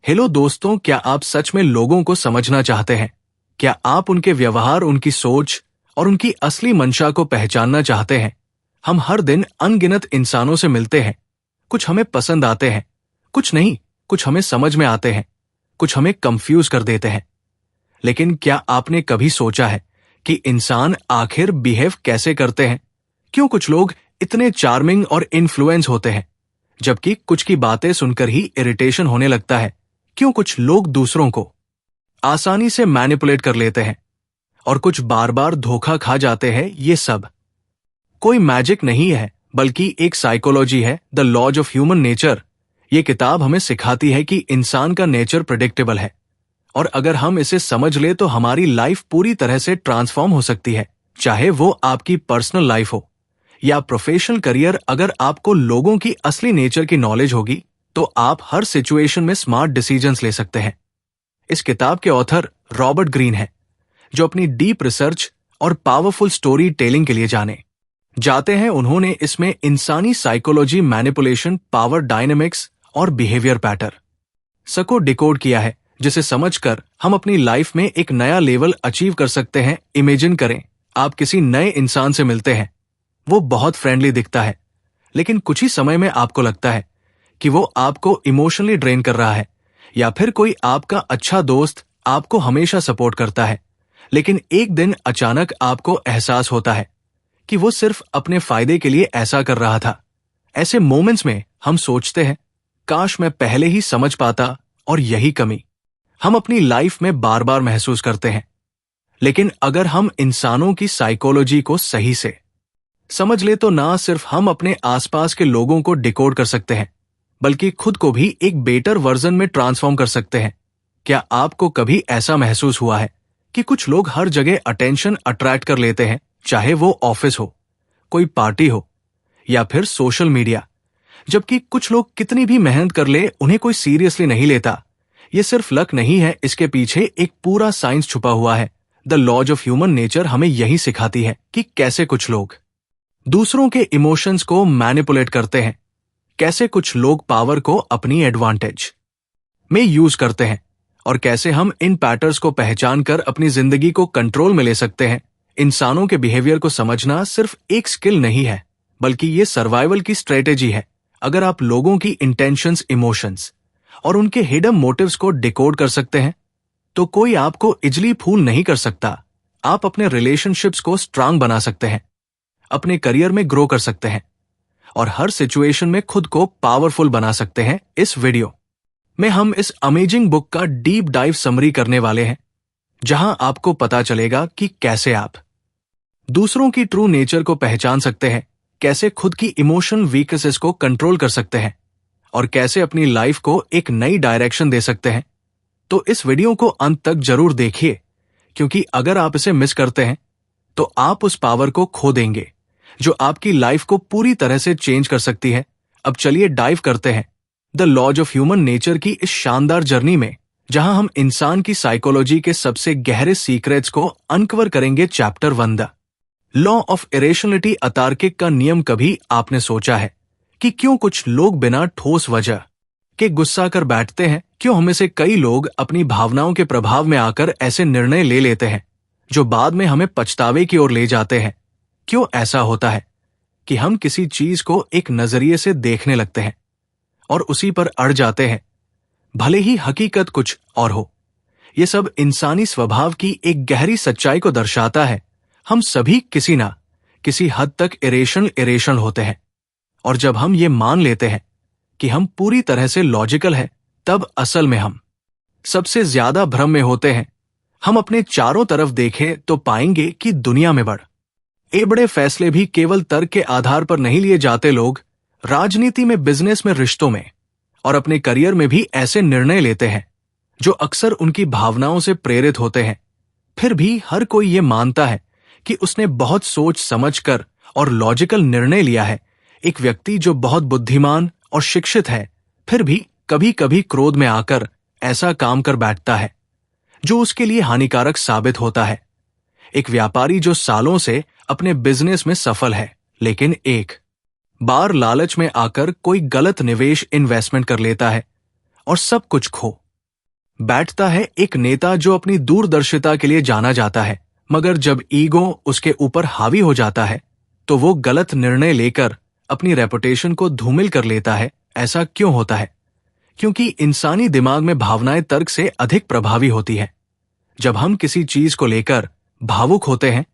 Hello दोस्तों, क्या आप सच में लोगों को समझना चाहते हैं? क्या आप उनके व्यवहार, उनकी सोच और उनकी असली मंशा को पहचानना चाहते हैं? हम हर दिन अनगिनत इंसानों से मिलते हैं। कुछ हमें पसंद आते हैं, कुछ नहीं, कुछ हमें समझ में आते हैं, कुछ हमें कंफ्यूज कर देते हैं। लेकिन क्या आपने कभी सोचा है कि इंसान आखिर बिहेव कैसे करते हैं? क्यों कुछ लोग इतने चार्मिंग और इन्फ्लुएंस होते हैं, जबकि कुछ की बातें सुनकर ही इरिटेशन होने लगता है? क्यों कुछ लोग दूसरों को आसानी से मैनिपुलेट कर लेते हैं और कुछ बार बार धोखा खा जाते हैं? ये सब कोई मैजिक नहीं है, बल्कि एक साइकोलॉजी है, the laws of human nature. ये किताब हमें सिखाती है कि इंसान का नेचर प्रेडिक्टेबल है, और अगर हम इसे समझ ले तो हमारी लाइफ पूरी तरह से ट्रांसफॉर्म हो सकती है। चाहे वो आपकी पर्सनल लाइफ हो या प्रोफेशनल करियर, अगर आपको लोगों की असली नेचर की नॉलेज होगी तो आप हर सिचुएशन में स्मार्ट डिसीजंस ले सकते हैं। इस किताब के ऑथर रॉबर्ट ग्रीन है, जो अपनी डीप रिसर्च और पावरफुल स्टोरी टेलिंग के लिए जाने जाते हैं। उन्होंने इसमें इंसानी साइकोलॉजी, मैनिपुलेशन, पावर डायनेमिक्स और बिहेवियर पैटर्न को डिकोड किया है, जिसे समझकर हम अपनी लाइफ में एक नया लेवल अचीव कर सकते हैं। इमेजिन करें, आप किसी नए इंसान से मिलते हैं। वो बहुत फ्रेंडली दिखता है, लेकिन कुछ ही समय में आपको लगता है कि वो आपको इमोशनली ड्रेन कर रहा है। या फिर कोई आपका अच्छा दोस्त आपको हमेशा सपोर्ट करता है, लेकिन एक दिन अचानक आपको एहसास होता है कि वो सिर्फ अपने फायदे के लिए ऐसा कर रहा था। ऐसे मोमेंट्स में हम सोचते हैं, काश मैं पहले ही समझ पाता। और यही कमी हम अपनी लाइफ में बार बार महसूस करते हैं। लेकिन अगर हम इंसानों की साइकोलॉजी को सही से समझ ले तो ना सिर्फ हम अपने आसपास के लोगों को डिकोड कर सकते हैं, बल्कि खुद को भी एक बेटर वर्जन में ट्रांसफॉर्म कर सकते हैं। क्या आपको कभी ऐसा महसूस हुआ है कि कुछ लोग हर जगह अटेंशन अट्रैक्ट कर लेते हैं, चाहे वो ऑफिस हो, कोई पार्टी हो या फिर सोशल मीडिया, जबकि कुछ लोग कितनी भी मेहनत कर ले उन्हें कोई सीरियसली नहीं लेता? ये सिर्फ लक नहीं है, इसके पीछे एक पूरा साइंस छुपा हुआ है। The laws of human nature हमें यही सिखाती है कि कैसे कुछ लोग दूसरों के इमोशंस को मैनिपुलेट करते हैं, कैसे कुछ लोग पावर को अपनी एडवांटेज में यूज करते हैं, और कैसे हम इन पैटर्न्स को पहचान कर अपनी जिंदगी को कंट्रोल में ले सकते हैं। इंसानों के बिहेवियर को समझना सिर्फ एक स्किल नहीं है, बल्कि ये सर्वाइवल की स्ट्रेटेजी है। अगर आप लोगों की इंटेंशंस, इमोशंस और उनके हिडन मोटिव्स को डिकोड कर सकते हैं, तो कोई आपको इजली फूल नहीं कर सकता। आप अपने रिलेशनशिप्स को स्ट्रांग बना सकते हैं, अपने करियर में ग्रो कर सकते हैं और हर सिचुएशन में खुद को पावरफुल बना सकते हैं। इस वीडियो में हम इस अमेजिंग बुक का डीप डाइव समरी करने वाले हैं, जहां आपको पता चलेगा कि कैसे आप दूसरों की ट्रू नेचर को पहचान सकते हैं, कैसे खुद की इमोशनल वीकनेसेस को कंट्रोल कर सकते हैं और कैसे अपनी लाइफ को एक नई डायरेक्शन दे सकते हैं। तो इस वीडियो को अंत तक जरूर देखिए, क्योंकि अगर आप इसे मिस करते हैं तो आप उस पावर को खो देंगे जो आपकी लाइफ को पूरी तरह से चेंज कर सकती है। अब चलिए डाइव करते हैं the laws of human nature की इस शानदार जर्नी में, जहां हम इंसान की साइकोलॉजी के सबसे गहरे सीक्रेट्स को अनकवर करेंगे। Chapter 1, the law of irrationality, अतार्किक का नियम। कभी आपने सोचा है कि क्यों कुछ लोग बिना ठोस वजह के गुस्सा कर बैठते हैं? क्यों हमें से कई लोग अपनी भावनाओं के प्रभाव में आकर ऐसे निर्णय ले लेते हैं जो बाद में हमें पछतावे की ओर ले जाते हैं? क्यों ऐसा होता है कि हम किसी चीज को एक नजरिए से देखने लगते हैं और उसी पर अड़ जाते हैं, भले ही हकीकत कुछ और हो? ये सब इंसानी स्वभाव की एक गहरी सच्चाई को दर्शाता है। हम सभी किसी ना किसी हद तक इरेशनल होते हैं, और जब हम ये मान लेते हैं कि हम पूरी तरह से लॉजिकल हैं, तब असल में हम सबसे ज्यादा भ्रम में होते हैं। हम अपने चारों तरफ देखें तो पाएंगे कि दुनिया में बड़े फैसले भी केवल तर्क के आधार पर नहीं लिए जाते। लोग राजनीति में, बिजनेस में, रिश्तों में और अपने करियर में भी ऐसे निर्णय लेते हैं जो अक्सर उनकी भावनाओं से प्रेरित होते हैं। फिर भी हर कोई ये मानता है कि उसने बहुत सोच समझ कर और लॉजिकल निर्णय लिया है। एक व्यक्ति जो बहुत बुद्धिमान और शिक्षित है, फिर भी कभी कभी क्रोध में आकर ऐसा काम कर बैठता है जो उसके लिए हानिकारक साबित होता है। एक व्यापारी जो सालों से अपने बिजनेस में सफल है, लेकिन एक बार लालच में आकर कोई गलत निवेश, इन्वेस्टमेंट कर लेता है और सब कुछ खो बैठता है एक नेता जो अपनी दूरदर्शिता के लिए जाना जाता है, मगर जब ईगो उसके ऊपर हावी हो जाता है तो वो गलत निर्णय लेकर अपनी रेपुटेशन को धूमिल कर लेता है। ऐसा क्यों होता है? क्योंकि इंसानी दिमाग में भावनाएं तर्क से अधिक प्रभावी होती है। जब हम किसी चीज को लेकर भावुक होते हैं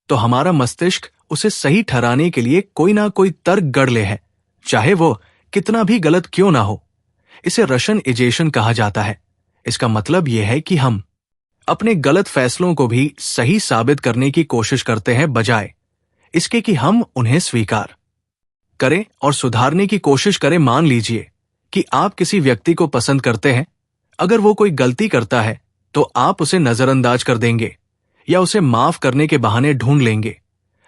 तो हमारा मस्तिष्क उसे सही ठहराने के लिए कोई ना कोई तर्क गढ़ ले है, चाहे वो कितना भी गलत क्यों ना हो। इसे रशन इजेशन कहा जाता है। इसका मतलब यह है कि हम अपने गलत फैसलों को भी सही साबित करने की कोशिश करते हैं, बजाय इसके कि हम उन्हें स्वीकार करें और सुधारने की कोशिश करें। मान लीजिए कि आप किसी व्यक्ति को पसंद करते हैं। अगर वो कोई गलती करता है तो आप उसे नजरअंदाज कर देंगे या उसे माफ करने के बहाने ढूंढ लेंगे।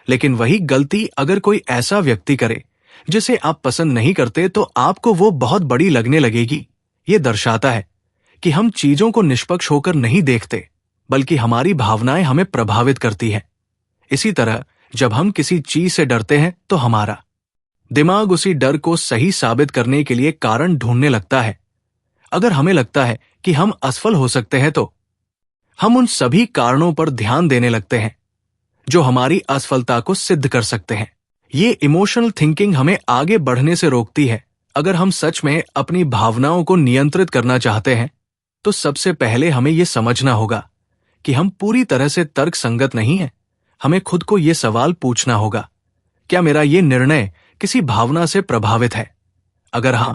लेकिन वही गलती अगर कोई ऐसा व्यक्ति करे जिसे आप पसंद नहीं करते तो आपको वो बहुत बड़ी लगने लगेगी। ये दर्शाता है कि हम चीजों को निष्पक्ष होकर नहीं देखते, बल्कि हमारी भावनाएं हमें प्रभावित करती हैं। इसी तरह जब हम किसी चीज से डरते हैं तो हमारा दिमाग उसी डर को सही साबित करने के लिए कारण ढूंढने लगता है। अगर हमें लगता है कि हम असफल हो सकते हैं तो हम उन सभी कारणों पर ध्यान देने लगते हैं जो हमारी असफलता को सिद्ध कर सकते हैं। ये इमोशनल थिंकिंग हमें आगे बढ़ने से रोकती है। अगर हम सच में अपनी भावनाओं को नियंत्रित करना चाहते हैं तो सबसे पहले हमें यह समझना होगा कि हम पूरी तरह से तर्क संगत नहीं हैं। हमें खुद को यह सवाल पूछना होगा, क्या मेरा यह निर्णय किसी भावना से प्रभावित है? अगर हां,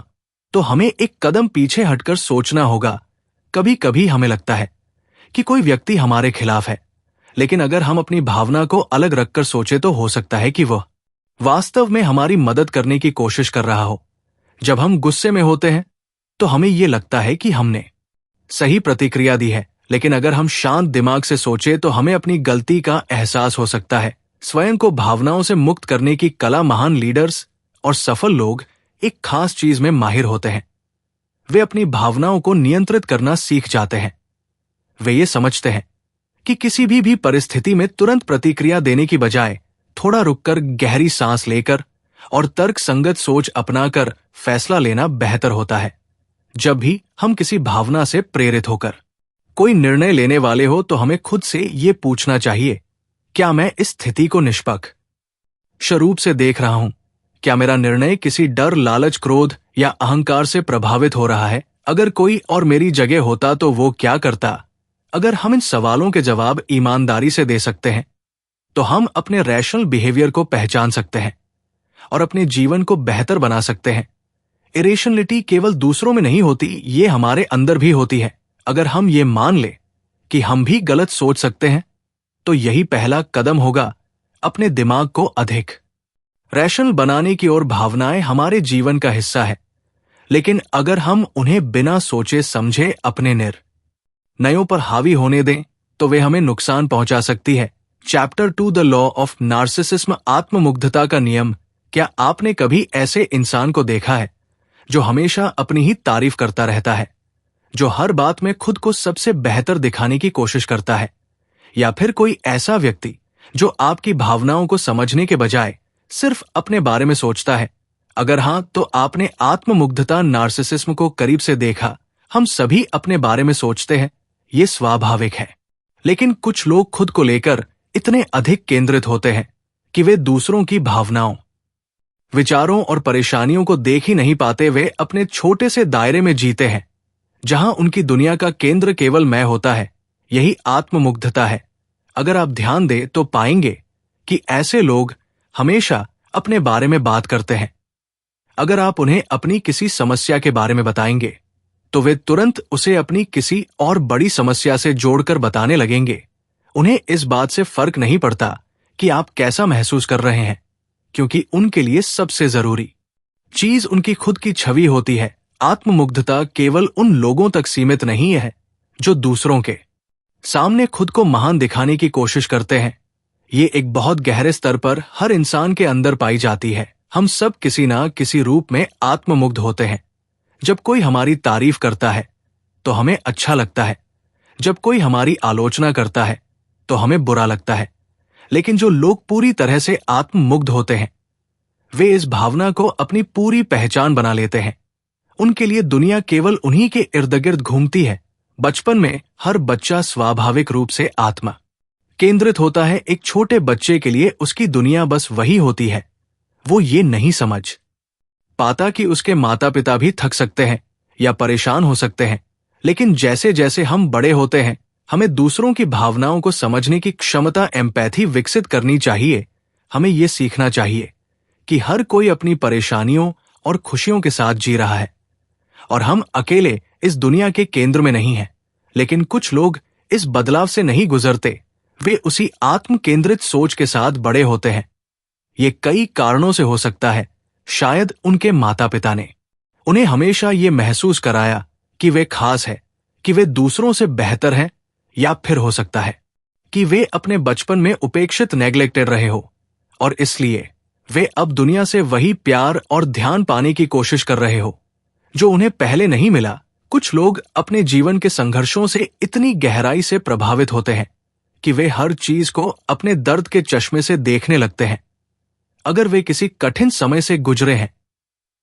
तो हमें एक कदम पीछे हटकर सोचना होगा। कभी कभी हमें लगता है कि कोई व्यक्ति हमारे खिलाफ है, लेकिन अगर हम अपनी भावना को अलग रखकर सोचे तो हो सकता है कि वह वास्तव में हमारी मदद करने की कोशिश कर रहा हो। जब हम गुस्से में होते हैं तो हमें यह लगता है कि हमने सही प्रतिक्रिया दी है, लेकिन अगर हम शांत दिमाग से सोचे तो हमें अपनी गलती का एहसास हो सकता है। स्वयं को भावनाओं से मुक्त करने की कला महान लीडर्स और सफल लोग एक खास चीज में माहिर होते हैं। वे अपनी भावनाओं को नियंत्रित करना सीख जाते हैं। वे ये समझते हैं कि किसी भी परिस्थिति में तुरंत प्रतिक्रिया देने की बजाय थोड़ा रुककर गहरी सांस लेकर और तर्क संगत सोच अपनाकर फैसला लेना बेहतर होता है। जब भी हम किसी भावना से प्रेरित होकर कोई निर्णय लेने वाले हो तो हमें खुद से ये पूछना चाहिए, क्या मैं इस स्थिति को निष्पक्ष रूप से देख रहा हूं? क्या मेरा निर्णय किसी डर, लालच, क्रोध या अहंकार से प्रभावित हो रहा है? अगर कोई और मेरी जगह होता तो वो क्या करता? अगर हम इन सवालों के जवाब ईमानदारी से दे सकते हैं तो हम अपने रैशनल बिहेवियर को पहचान सकते हैं और अपने जीवन को बेहतर बना सकते हैं। इरेशनलिटी केवल दूसरों में नहीं होती, ये हमारे अंदर भी होती है। अगर हम ये मान ले कि हम भी गलत सोच सकते हैं तो यही पहला कदम होगा अपने दिमाग को अधिक रैशनल बनाने की ओर। भावनाएं हमारे जीवन का हिस्सा है, लेकिन अगर हम उन्हें बिना सोचे समझे अपने निर्णयों पर हावी होने दें तो वे हमें नुकसान पहुंचा सकती है। Chapter 2 the law of narcissism, आत्ममुग्धता का नियम। क्या आपने कभी ऐसे इंसान को देखा है जो हमेशा अपनी ही तारीफ करता रहता है, जो हर बात में खुद को सबसे बेहतर दिखाने की कोशिश करता है? या फिर कोई ऐसा व्यक्ति जो आपकी भावनाओं को समझने के बजाय सिर्फ अपने बारे में सोचता है? अगर हां, तो आपने आत्ममुग्धता, नार्सिसिज्म को करीब से देखा। हम सभी अपने बारे में सोचते हैं, ये स्वाभाविक है, लेकिन कुछ लोग खुद को लेकर इतने अधिक केंद्रित होते हैं कि वे दूसरों की भावनाओं, विचारों और परेशानियों को देख ही नहीं पाते। वे अपने छोटे से दायरे में जीते हैं जहां उनकी दुनिया का केंद्र केवल मैं होता है। यही आत्ममुग्धता है। अगर आप ध्यान दें तो पाएंगे कि ऐसे लोग हमेशा अपने बारे में बात करते हैं। अगर आप उन्हें अपनी किसी समस्या के बारे में बताएंगे तो वे तुरंत उसे अपनी किसी और बड़ी समस्या से जोड़कर बताने लगेंगे। उन्हें इस बात से फर्क नहीं पड़ता कि आप कैसा महसूस कर रहे हैं, क्योंकि उनके लिए सबसे जरूरी चीज उनकी खुद की छवि होती है। आत्ममुग्धता केवल उन लोगों तक सीमित नहीं है जो दूसरों के सामने खुद को महान दिखाने की कोशिश करते हैं। ये एक बहुत गहरे स्तर पर हर इंसान के अंदर पाई जाती है। हम सब किसी ना किसी रूप में आत्ममुग्ध होते हैं। जब कोई हमारी तारीफ करता है तो हमें अच्छा लगता है, जब कोई हमारी आलोचना करता है तो हमें बुरा लगता है। लेकिन जो लोग पूरी तरह से आत्ममुग्ध होते हैं वे इस भावना को अपनी पूरी पहचान बना लेते हैं। उनके लिए दुनिया केवल उन्हीं के इर्द गिर्द घूमती है, बचपन में हर बच्चा स्वाभाविक रूप से आत्मा केंद्रित होता है। एक छोटे बच्चे के लिए उसकी दुनिया बस वही होती है। वो ये नहीं समझ पाता कि उसके माता पिता भी थक सकते हैं या परेशान हो सकते हैं। लेकिन जैसे जैसे हम बड़े होते हैं, हमें दूसरों की भावनाओं को समझने की क्षमता, एम्पैथी विकसित करनी चाहिए। हमें ये सीखना चाहिए कि हर कोई अपनी परेशानियों और खुशियों के साथ जी रहा है और हम अकेले इस दुनिया के केंद्र में नहीं हैं। लेकिन कुछ लोग इस बदलाव से नहीं गुजरते। वे उसी आत्म केंद्रित सोच के साथ बड़े होते हैं। ये कई कारणों से हो सकता है। शायद उनके माता पिता ने उन्हें हमेशा ये महसूस कराया कि वे खास है, कि वे दूसरों से बेहतर हैं, या फिर हो सकता है कि वे अपने बचपन में उपेक्षित, नेग्लेक्टेड रहे हो और इसलिए वे अब दुनिया से वही प्यार और ध्यान पाने की कोशिश कर रहे हो जो उन्हें पहले नहीं मिला। कुछ लोग अपने जीवन के संघर्षों से इतनी गहराई से प्रभावित होते हैं कि वे हर चीज को अपने दर्द के चश्मे से देखने लगते हैं। अगर वे किसी कठिन समय से गुजरे हैं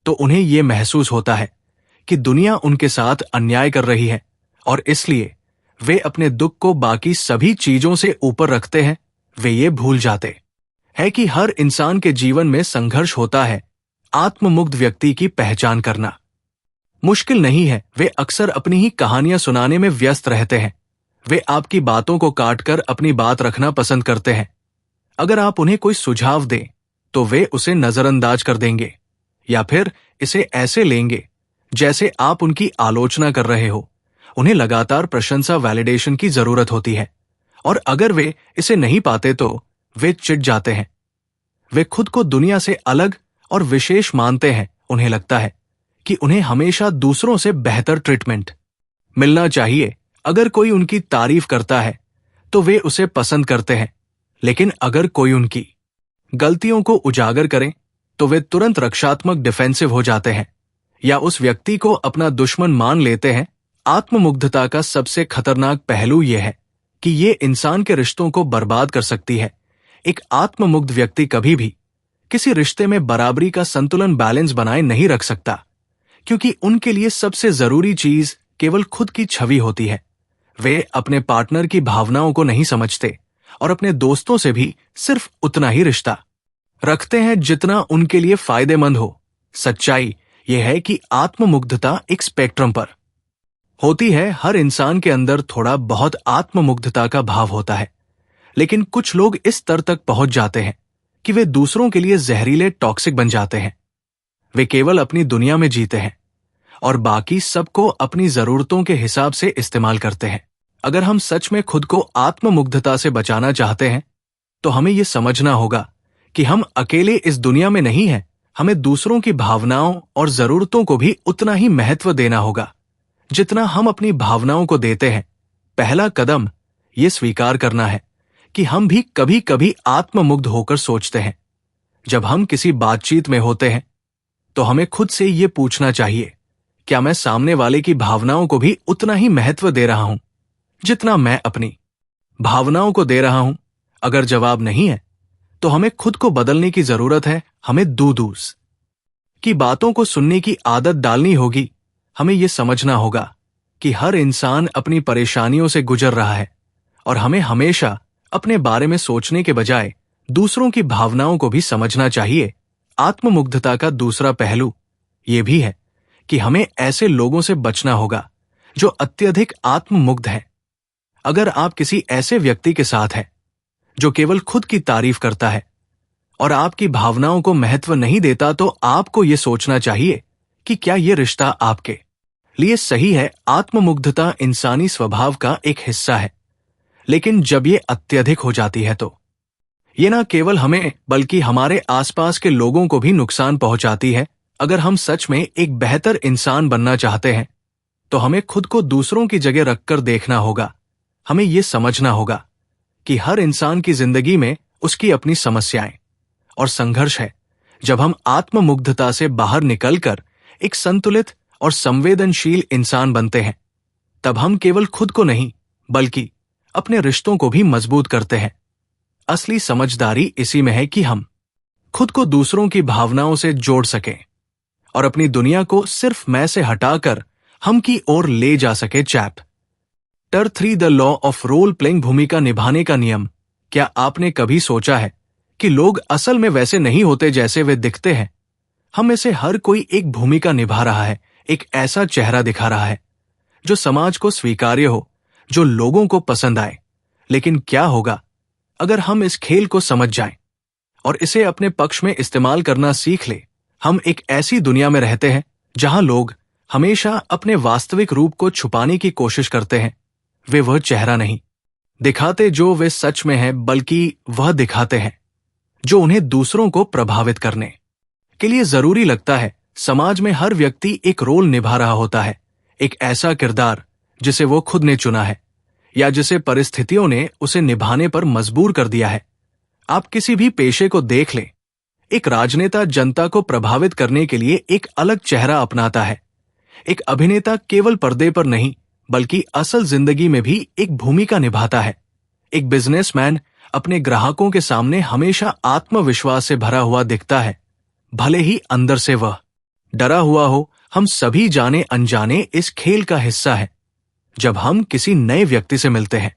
तो उन्हें यह महसूस होता है कि दुनिया उनके साथ अन्याय कर रही है और इसलिए वे अपने दुख को बाकी सभी चीजों से ऊपर रखते हैं। वे ये भूल जाते हैं कि हर इंसान के जीवन में संघर्ष होता है। आत्ममुग्ध व्यक्ति की पहचान करना मुश्किल नहीं है। वे अक्सर अपनी ही कहानियां सुनाने में व्यस्त रहते हैं। वे आपकी बातों को काटकर अपनी बात रखना पसंद करते हैं। अगर आप उन्हें कोई सुझाव दें तो वे उसे नजरअंदाज कर देंगे या फिर इसे ऐसे लेंगे जैसे आप उनकी आलोचना कर रहे हो। उन्हें लगातार प्रशंसा, वैलिडेशन की जरूरत होती है और अगर वे इसे नहीं पाते तो वे चिढ़ जाते हैं। वे खुद को दुनिया से अलग और विशेष मानते हैं। उन्हें लगता है कि उन्हें हमेशा दूसरों से बेहतर ट्रीटमेंट मिलना चाहिए। अगर कोई उनकी तारीफ करता है तो वे उसे पसंद करते हैं, लेकिन अगर कोई उनकी गलतियों को उजागर करे तो वे तुरंत रक्षात्मक, डिफेंसिव हो जाते हैं या उस व्यक्ति को अपना दुश्मन मान लेते हैं। आत्ममुग्धता का सबसे खतरनाक पहलू यह है कि ये इंसान के रिश्तों को बर्बाद कर सकती है। एक आत्ममुग्ध व्यक्ति कभी भी किसी रिश्ते में बराबरी का संतुलन, बैलेंस बनाए नहीं रख सकता, क्योंकि उनके लिए सबसे जरूरी चीज केवल खुद की छवि होती है। वे अपने पार्टनर की भावनाओं को नहीं समझते और अपने दोस्तों से भी सिर्फ उतना ही रिश्ता रखते हैं जितना उनके लिए फायदेमंद हो। सच्चाई यह है कि आत्ममुग्धता एक स्पेक्ट्रम पर होती है। हर इंसान के अंदर थोड़ा बहुत आत्ममुग्धता का भाव होता है, लेकिन कुछ लोग इस स्तर तक पहुंच जाते हैं कि वे दूसरों के लिए जहरीले, टॉक्सिक बन जाते हैं। वे केवल अपनी दुनिया में जीते हैं और बाकी सबको अपनी जरूरतों के हिसाब से इस्तेमाल करते हैं। अगर हम सच में खुद को आत्ममुग्धता से बचाना चाहते हैं तो हमें यह समझना होगा कि हम अकेले इस दुनिया में नहीं हैं। हमें दूसरों की भावनाओं और जरूरतों को भी उतना ही महत्व देना होगा जितना हम अपनी भावनाओं को देते हैं। पहला कदम ये स्वीकार करना है कि हम भी कभी कभी आत्ममुग्ध होकर सोचते हैं। जब हम किसी बातचीत में होते हैं तो हमें खुद से ये पूछना चाहिए, क्या मैं सामने वाले की भावनाओं को भी उतना ही महत्व दे रहा हूं जितना मैं अपनी भावनाओं को दे रहा हूं? अगर जवाब नहीं है तो हमें खुद को बदलने की जरूरत है। हमें दूस की बातों को सुनने की आदत डालनी होगी। हमें यह समझना होगा कि हर इंसान अपनी परेशानियों से गुजर रहा है और हमें हमेशा अपने बारे में सोचने के बजाय दूसरों की भावनाओं को भी समझना चाहिए। आत्ममुग्धता का दूसरा पहलू यह भी है कि हमें ऐसे लोगों से बचना होगा जो अत्यधिक आत्ममुग्ध हैं। अगर आप किसी ऐसे व्यक्ति के साथ हैं जो केवल खुद की तारीफ करता है और आपकी भावनाओं को महत्व नहीं देता, तो आपको यह सोचना चाहिए कि क्या यह रिश्ता आपके लिए सही है। आत्ममुग्धता इंसानी स्वभाव का एक हिस्सा है, लेकिन जब यह अत्यधिक हो जाती है तो यह न केवल हमें बल्कि हमारे आसपास के लोगों को भी नुकसान पहुंचाती है। अगर हम सच में एक बेहतर इंसान बनना चाहते हैं तो हमें खुद को दूसरों की जगह रखकर देखना होगा। हमें यह समझना होगा कि हर इंसान की जिंदगी में उसकी अपनी समस्याएं और संघर्ष है। जब हम आत्ममुग्धता से बाहर निकलकर एक संतुलित और संवेदनशील इंसान बनते हैं, तब हम केवल खुद को नहीं बल्कि अपने रिश्तों को भी मजबूत करते हैं। असली समझदारी इसी में है कि हम खुद को दूसरों की भावनाओं से जोड़ सकें और अपनी दुनिया को सिर्फ मैं से हटाकर हम की ओर ले जा सके। Chap chapter 3 the law of role playing भूमिका निभाने का नियम। क्या आपने कभी सोचा है कि लोग असल में वैसे नहीं होते जैसे वे दिखते हैं? हम में से हर कोई एक भूमिका निभा रहा है, एक ऐसा चेहरा दिखा रहा है जो समाज को स्वीकार्य हो, जो लोगों को पसंद आए। लेकिन क्या होगा अगर हम इस खेल को समझ जाएं और इसे अपने पक्ष में इस्तेमाल करना सीख ले? हम एक ऐसी दुनिया में रहते हैं जहां लोग हमेशा अपने वास्तविक रूप को छुपाने की कोशिश करते हैं। वे वह चेहरा नहीं दिखाते जो वे सच में हैं, बल्कि वह दिखाते हैं जो उन्हें दूसरों को प्रभावित करने के लिए जरूरी लगता है। समाज में हर व्यक्ति एक रोल निभा रहा होता है, एक ऐसा किरदार जिसे वो खुद ने चुना है या जिसे परिस्थितियों ने उसे निभाने पर मजबूर कर दिया है। आप किसी भी पेशे को देख लें, एक राजनेता जनता को प्रभावित करने के लिए एक अलग चेहरा अपनाता है। एक अभिनेता केवल पर्दे पर नहीं बल्कि असल जिंदगी में भी एक भूमिका निभाता है। एक बिजनेसमैन अपने ग्राहकों के सामने हमेशा आत्मविश्वास से भरा हुआ दिखता है, भले ही अंदर से वह डरा हुआ हो। हम सभी जाने अनजाने इस खेल का हिस्सा है। जब हम किसी नए व्यक्ति से मिलते हैं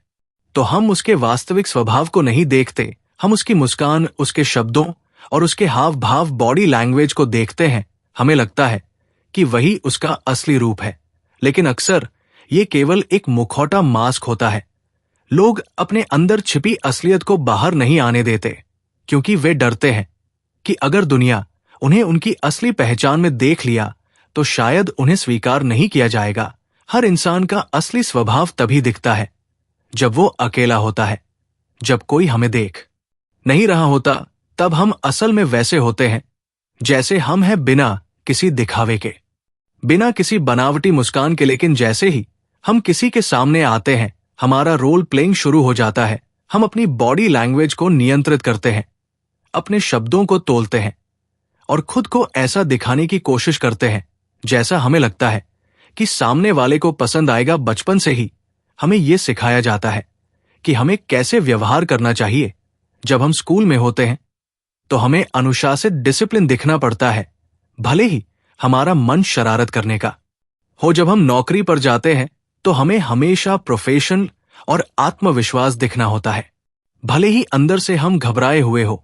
तो हम उसके वास्तविक स्वभाव को नहीं देखते, हम उसकी मुस्कान, उसके शब्दों और उसके हाव भाव, बॉडी लैंग्वेज को देखते हैं। हमें लगता है कि वही उसका असली रूप है, लेकिन अक्सर ये केवल एक मुखौटा मास्क होता है। लोग अपने अंदर छिपी असलियत को बाहर नहीं आने देते क्योंकि वे डरते हैं कि अगर दुनिया उन्हें उनकी असली पहचान में देख लिया तो शायद उन्हें स्वीकार नहीं किया जाएगा। हर इंसान का असली स्वभाव तभी दिखता है जब वो अकेला होता है। जब कोई हमें देख नहीं रहा होता तब हम असल में वैसे होते हैं जैसे हम हैं, बिना किसी दिखावे के, बिना किसी बनावटी मुस्कान के। लेकिन जैसे ही हम किसी के सामने आते हैं हमारा रोल प्लेइंग शुरू हो जाता है। हम अपनी बॉडी लैंग्वेज को नियंत्रित करते हैं, अपने शब्दों को तोलते हैं और खुद को ऐसा दिखाने की कोशिश करते हैं जैसा हमें लगता है कि सामने वाले को पसंद आएगा। बचपन से ही हमें यह सिखाया जाता है कि हमें कैसे व्यवहार करना चाहिए। जब हम स्कूल में होते हैं तो हमें अनुशासित, डिसिप्लिन दिखना पड़ता है, भले ही हमारा मन शरारत करने का हो। जब हम नौकरी पर जाते हैं तो हमें हमेशा प्रोफेशनल और आत्मविश्वास दिखना होता है, भले ही अंदर से हम घबराए हुए हो।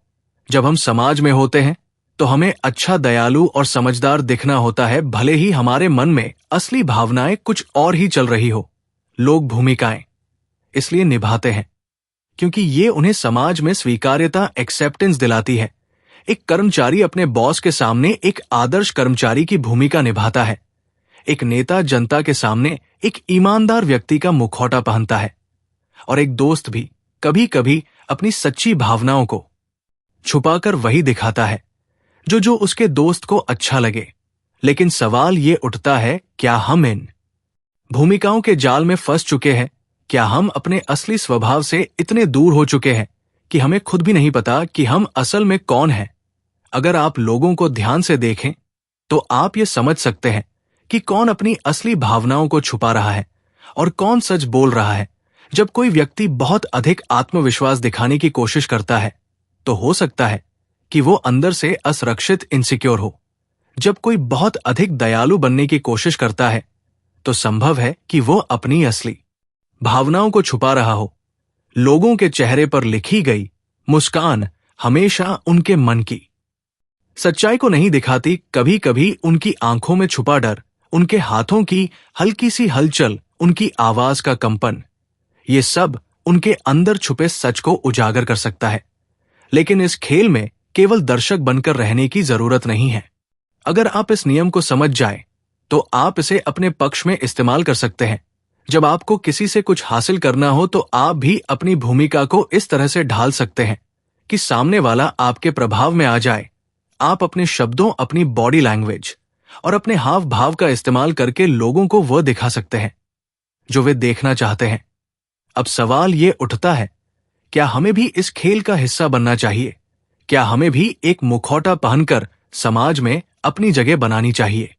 जब हम समाज में होते हैं तो हमें अच्छा, दयालु और समझदार दिखना होता है, भले ही हमारे मन में असली भावनाएं कुछ और ही चल रही हो। लोग भूमिकाएं इसलिए निभाते हैं क्योंकि ये उन्हें समाज में स्वीकार्यता, एक्सेप्टेंस दिलाती है। एक कर्मचारी अपने बॉस के सामने एक आदर्श कर्मचारी की भूमिका निभाता है। एक नेता जनता के सामने एक ईमानदार व्यक्ति का मुखौटा पहनता है। और एक दोस्त भी कभी कभी अपनी सच्ची भावनाओं को छुपाकर वही दिखाता है जो उसके दोस्त को अच्छा लगे। लेकिन सवाल ये उठता है, क्या हम इन भूमिकाओं के जाल में फंस चुके हैं? क्या हम अपने असली स्वभाव से इतने दूर हो चुके हैं कि हमें खुद भी नहीं पता कि हम असल में कौन हैं? अगर आप लोगों को ध्यान से देखें तो आप ये समझ सकते हैं कि कौन अपनी असली भावनाओं को छुपा रहा है और कौन सच बोल रहा है। जब कोई व्यक्ति बहुत अधिक आत्मविश्वास दिखाने की कोशिश करता है तो हो सकता है कि वो अंदर से असुरक्षित, इनसिक्योर हो। जब कोई बहुत अधिक दयालु बनने की कोशिश करता है तो संभव है कि वो अपनी असली भावनाओं को छुपा रहा हो। लोगों के चेहरे पर लिखी गई मुस्कान हमेशा उनके मन की सच्चाई को नहीं दिखाती। कभी कभी उनकी आंखों में छुपा डर, उनके हाथों की हल्की सी हलचल, उनकी आवाज का कंपन, ये सब उनके अंदर छुपे सच को उजागर कर सकता है। लेकिन इस खेल में केवल दर्शक बनकर रहने की जरूरत नहीं है। अगर आप इस नियम को समझ जाए तो आप इसे अपने पक्ष में इस्तेमाल कर सकते हैं। जब आपको किसी से कुछ हासिल करना हो तो आप भी अपनी भूमिका को इस तरह से ढाल सकते हैं कि सामने वाला आपके प्रभाव में आ जाए। आप अपने शब्दों, अपनी बॉडी लैंग्वेज और अपने हाव भाव का इस्तेमाल करके लोगों को वह दिखा सकते हैं जो वे देखना चाहते हैं। अब सवाल ये उठता है, क्या हमें भी इस खेल का हिस्सा बनना चाहिए? क्या हमें भी एक मुखौटा पहनकर समाज में अपनी जगह बनानी चाहिए?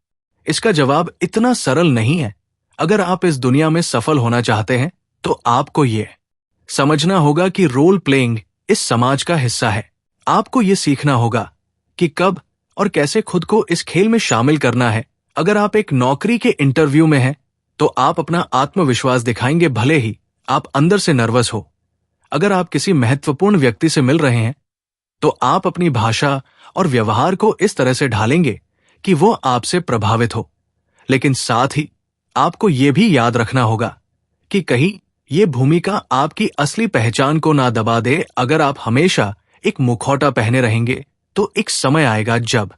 इसका जवाब इतना सरल नहीं है। अगर आप इस दुनिया में सफल होना चाहते हैं तो आपको ये समझना होगा कि रोल प्लेइंग इस समाज का हिस्सा है। आपको ये सीखना होगा कि कब और कैसे खुद को इस खेल में शामिल करना है। अगर आप एक नौकरी के इंटरव्यू में हैं तो आप अपना आत्मविश्वास दिखाएंगे, भले ही आप अंदर से नर्वस हो। अगर आप किसी महत्वपूर्ण व्यक्ति से मिल रहे हैं तो आप अपनी भाषा और व्यवहार को इस तरह से ढालेंगे कि वो आपसे प्रभावित हो। लेकिन साथ ही आपको यह भी याद रखना होगा कि कहीं ये भूमिका आपकी असली पहचान को ना दबा दे। अगर आप हमेशा एक मुखौटा पहने रहेंगे तो एक समय आएगा जब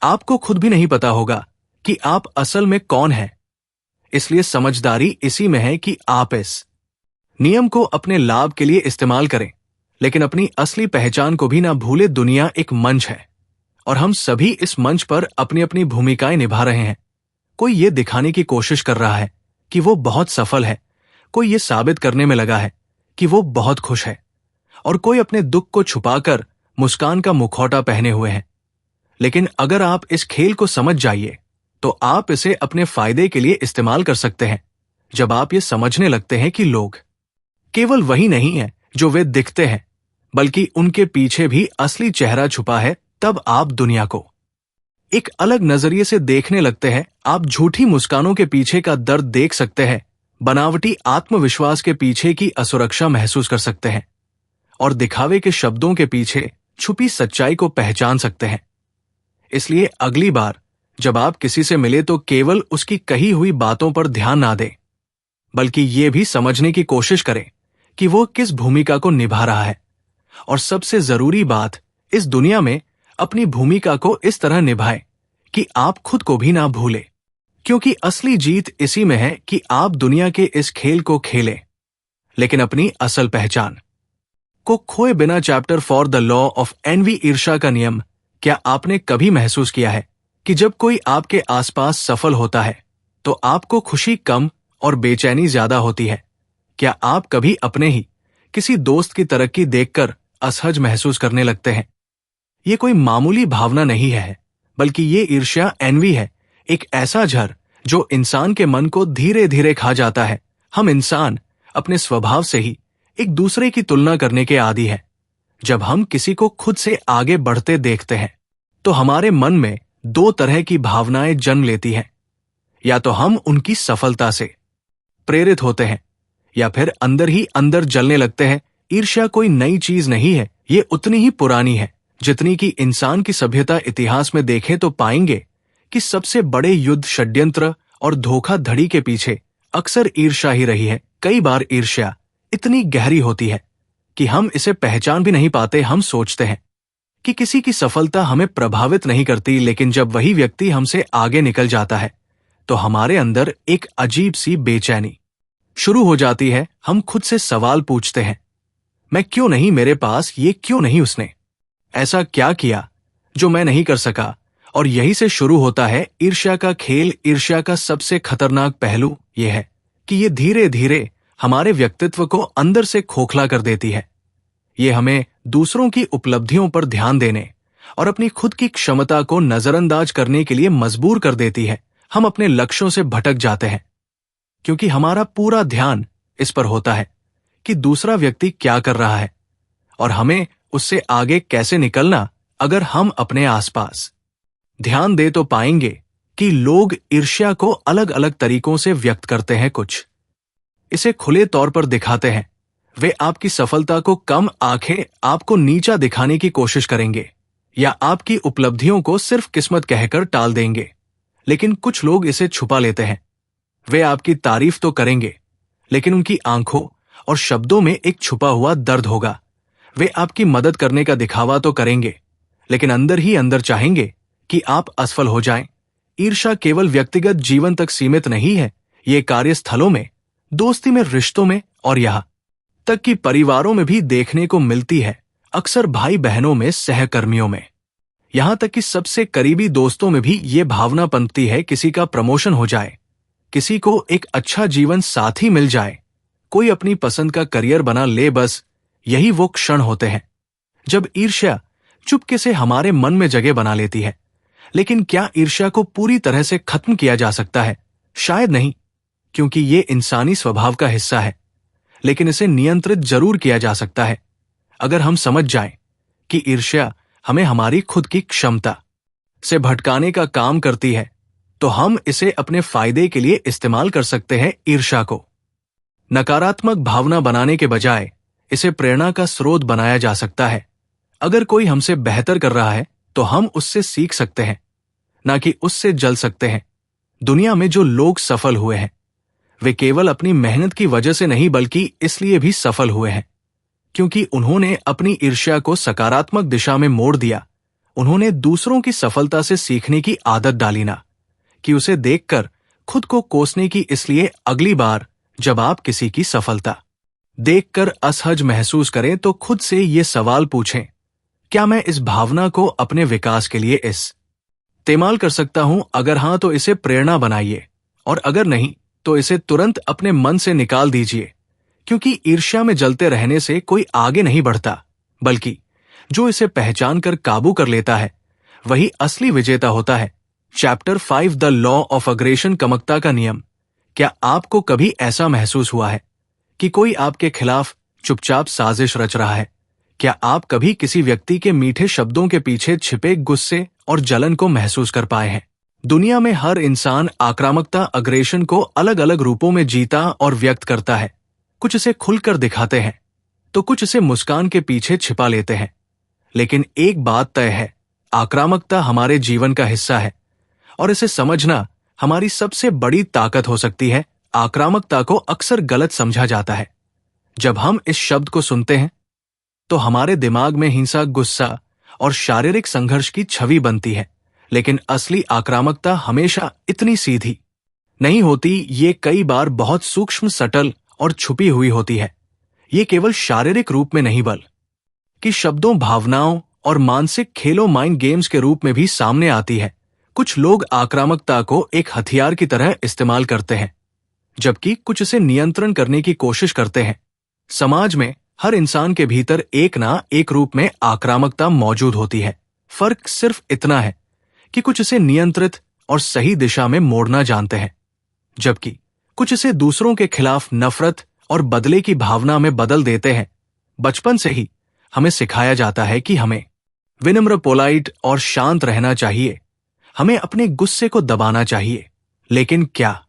आपको खुद भी नहीं पता होगा कि आप असल में कौन हैं। इसलिए समझदारी इसी में है कि आप इस नियम को अपने लाभ के लिए इस्तेमाल करें, लेकिन अपनी असली पहचान को भी ना भूले। दुनिया एक मंच है और हम सभी इस मंच पर अपनी अपनी भूमिकाएं निभा रहे हैं। कोई ये दिखाने की कोशिश कर रहा है कि वो बहुत सफल है, कोई ये साबित करने में लगा है कि वो बहुत खुश है, और कोई अपने दुख को छुपाकर मुस्कान का मुखौटा पहने हुए है। लेकिन अगर आप इस खेल को समझ जाइए तो आप इसे अपने फायदे के लिए इस्तेमाल कर सकते हैं। जब आप ये समझने लगते हैं कि लोग केवल वही नहीं है जो वे दिखते हैं, बल्कि उनके पीछे भी असली चेहरा छुपा है, तब आप दुनिया को एक अलग नजरिए से देखने लगते हैं। आप झूठी मुस्कानों के पीछे का दर्द देख सकते हैं, बनावटी आत्मविश्वास के पीछे की असुरक्षा महसूस कर सकते हैं, और दिखावे के शब्दों के पीछे छुपी सच्चाई को पहचान सकते हैं। इसलिए अगली बार जब आप किसी से मिले तो केवल उसकी कही हुई बातों पर ध्यान ना दें, बल्कि ये भी समझने की कोशिश करें कि वो किस भूमिका को निभा रहा है। और सबसे जरूरी बात, इस दुनिया में अपनी भूमिका को इस तरह निभाएं कि आप खुद को भी ना भूलें, क्योंकि असली जीत इसी में है कि आप दुनिया के इस खेल को खेलें, लेकिन अपनी असल पहचान को खोए बिना। Chapter four the law of envy, ईर्ष्या का नियम। क्या आपने कभी महसूस किया है कि जब कोई आपके आसपास सफल होता है तो आपको खुशी कम और बेचैनी ज्यादा होती है? क्या आप कभी अपने ही किसी दोस्त की तरक्की देखकर असहज महसूस करने लगते हैं? ये कोई मामूली भावना नहीं है, बल्कि ये ईर्ष्या, एनवी है, एक ऐसा जहर जो इंसान के मन को धीरे धीरे खा जाता है। हम इंसान अपने स्वभाव से ही एक दूसरे की तुलना करने के आदी है। जब हम किसी को खुद से आगे बढ़ते देखते हैं तो हमारे मन में दो तरह की भावनाएं जन्म लेती हैं। या तो हम उनकी सफलता से प्रेरित होते हैं, या फिर अंदर ही अंदर जलने लगते हैं। ईर्ष्या कोई नई चीज नहीं है, ये उतनी ही पुरानी है जितनी कि इंसान की सभ्यता। इतिहास में देखें तो पाएंगे कि सबसे बड़े युद्ध, षड्यंत्र और धोखाधड़ी के पीछे अक्सर ईर्ष्या ही रही है। कई बार ईर्ष्या इतनी गहरी होती है कि हम इसे पहचान भी नहीं पाते। हम सोचते हैं कि किसी की सफलता हमें प्रभावित नहीं करती, लेकिन जब वही व्यक्ति हमसे आगे निकल जाता है तो हमारे अंदर एक अजीब सी बेचैनी शुरू हो जाती है। हम खुद से सवाल पूछते हैं, मैं क्यों नहीं, मेरे पास ये क्यों नहीं, उसने ऐसा क्या किया जो मैं नहीं कर सका? और यही से शुरू होता है ईर्ष्या का खेल। ईर्ष्या का सबसे खतरनाक पहलू यह है कि ये धीरे धीरे हमारे व्यक्तित्व को अंदर से खोखला कर देती है। ये हमें दूसरों की उपलब्धियों पर ध्यान देने और अपनी खुद की क्षमता को नजरअंदाज करने के लिए मजबूर कर देती है। हम अपने लक्ष्यों से भटक जाते हैं क्योंकि हमारा पूरा ध्यान इस पर होता है कि दूसरा व्यक्ति क्या कर रहा है और हमें उससे आगे कैसे निकलना। अगर हम अपने आसपास ध्यान दे तो पाएंगे कि लोग ईर्ष्या को अलग अलग तरीकों से व्यक्त करते हैं। कुछ इसे खुले तौर पर दिखाते हैं, वे आपकी सफलता को कम आंखें, आपको नीचा दिखाने की कोशिश करेंगे, या आपकी उपलब्धियों को सिर्फ किस्मत कहकर टाल देंगे। लेकिन कुछ लोग इसे छुपा लेते हैं, वे आपकी तारीफ तो करेंगे, लेकिन उनकी आंखों और शब्दों में एक छुपा हुआ दर्द होगा। वे आपकी मदद करने का दिखावा तो करेंगे, लेकिन अंदर ही अंदर चाहेंगे कि आप असफल हो जाएं। ईर्ष्या केवल व्यक्तिगत जीवन तक सीमित नहीं है, ये कार्यस्थलों में, दोस्ती में, रिश्तों में और यहाँ तक कि परिवारों में भी देखने को मिलती है। अक्सर भाई बहनों में, सहकर्मियों में, यहाँ तक कि सबसे करीबी दोस्तों में भी ये भावना पनपती है। किसी का प्रमोशन हो जाए, किसी को एक अच्छा जीवन साथी मिल जाए, कोई अपनी पसंद का करियर बना ले, बस यही वो क्षण होते हैं जब ईर्ष्या चुपके से हमारे मन में जगह बना लेती है। लेकिन क्या ईर्ष्या को पूरी तरह से खत्म किया जा सकता है? शायद नहीं, क्योंकि ये इंसानी स्वभाव का हिस्सा है, लेकिन इसे नियंत्रित जरूर किया जा सकता है अगर हम समझ जाएं कि ईर्ष्या हमें हमारी खुद की क्षमता से भटकाने का काम करती है। तो हम इसे अपने फायदे के लिए इस्तेमाल कर सकते हैं। ईर्ष्या को नकारात्मक भावना बनाने के बजाय इसे प्रेरणा का स्रोत बनाया जा सकता है। अगर कोई हमसे बेहतर कर रहा है तो हम उससे सीख सकते हैं, ना कि उससे जल सकते हैं। दुनिया में जो लोग सफल हुए हैं वे केवल अपनी मेहनत की वजह से नहीं बल्कि इसलिए भी सफल हुए हैं क्योंकि उन्होंने अपनी ईर्ष्या को सकारात्मक दिशा में मोड़ दिया। उन्होंने दूसरों की सफलता से सीखने की आदत डाली, ना कि उसे देखकर खुद को कोसने की। इसलिए अगली बार जब आप किसी की सफलता देखकर असहज महसूस करें तो खुद से ये सवाल पूछें, क्या मैं इस भावना को अपने विकास के लिए इस्तेमाल कर सकता हूं? अगर हां तो इसे प्रेरणा बनाइए, और अगर नहीं तो इसे तुरंत अपने मन से निकाल दीजिए। क्योंकि ईर्ष्या में जलते रहने से कोई आगे नहीं बढ़ता, बल्कि जो इसे पहचान कर काबू कर लेता है वही असली विजेता होता है। Chapter 5 the law of aggression, कमकता का नियम। क्या आपको कभी ऐसा महसूस हुआ है कि कोई आपके खिलाफ चुपचाप साजिश रच रहा है? क्या आप कभी किसी व्यक्ति के मीठे शब्दों के पीछे छिपे गुस्से और जलन को महसूस कर पाए हैं? दुनिया में हर इंसान आक्रामकता, अग्रेशन को अलग अलग रूपों में जीता और व्यक्त करता है। कुछ इसे खुलकर दिखाते हैं तो कुछ इसे मुस्कान के पीछे छिपा लेते हैं। लेकिन एक बात तय है, आक्रामकता हमारे जीवन का हिस्सा है और इसे समझना हमारी सबसे बड़ी ताकत हो सकती है। आक्रामकता को अक्सर गलत समझा जाता है। जब हम इस शब्द को सुनते हैं तो हमारे दिमाग में हिंसा, गुस्सा और शारीरिक संघर्ष की छवि बनती है। लेकिन असली आक्रामकता हमेशा इतनी सीधी नहीं होती। ये कई बार बहुत सूक्ष्म, सटल और छुपी हुई होती है। ये केवल शारीरिक रूप में नहीं बल्कि शब्दों, भावनाओं और मानसिक खेलों, माइंड गेम्स के रूप में भी सामने आती है। कुछ लोग आक्रामकता को एक हथियार की तरह इस्तेमाल करते हैं, जबकि कुछ इसे नियंत्रण करने की कोशिश करते हैं। समाज में हर इंसान के भीतर एक ना एक रूप में आक्रामकता मौजूद होती है। फर्क सिर्फ इतना है कि कुछ इसे नियंत्रित और सही दिशा में मोड़ना जानते हैं, जबकि कुछ इसे दूसरों के खिलाफ नफरत और बदले की भावना में बदल देते हैं। बचपन से ही हमें सिखाया जाता है कि हमें विनम्र, पोलाइट और शांत रहना चाहिए। हमें अपने गुस्से को दबाना चाहिए। लेकिन क्या